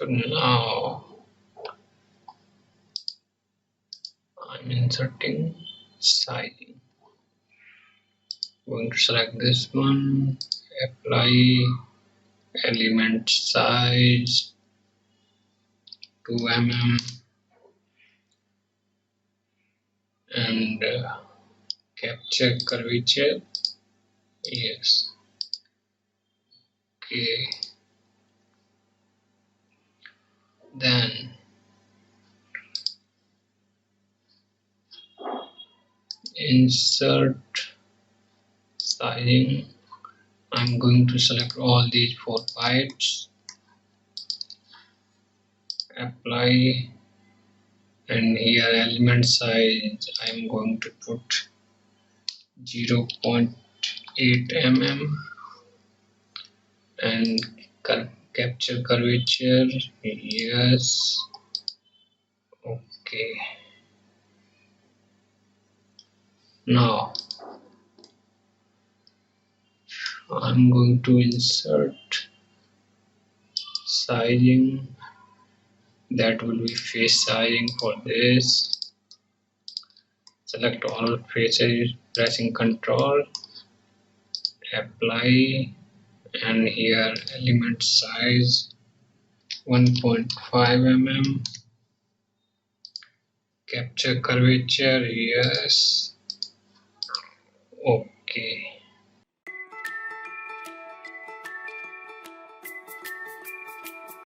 So now I'm inserting sizing. Going to select this one, apply element size 2 mm and capture curvature, yes, okay. Then insert sizing. I'm going to select all these 4 bytes, apply, and here element size I'm going to put 0.8 mm and capture curvature, yes, okay. Now I'm going to insert sizing, that will be face sizing for this. Select all faces pressing Ctrl, apply, and here element size 1.5 mm, capture curvature, yes, okay.